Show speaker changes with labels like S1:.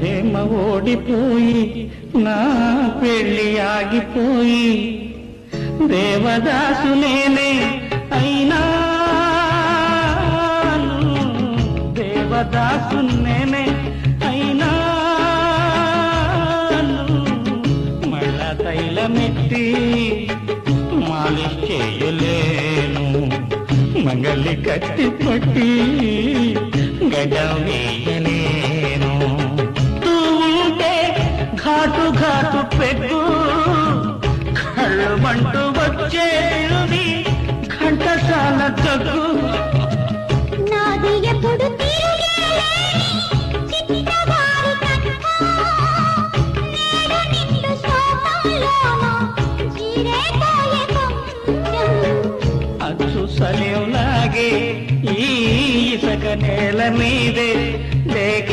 S1: ప్రేమ ఓడిపోయి నా పెళ్లి ఆగిపోయి దేవదాసు నేనే అయినాను, దేవదాసు నేనే అయినాను. మళ్ళా తైలమెట్టి మాలిష్ చేయలేను, మంగళి కట్టి పట్టి గడ్డం వేయలేను. తూంటే ఘాటు ఘాటు పెగ్గు కళ్ళు మంటూ వచ్చేది ఘంటసాల దగ్గు.
S2: నాది ఎప్పుడు
S1: అచ్చు సలేలాగే ఈ ఇసక నేల మీదే లేక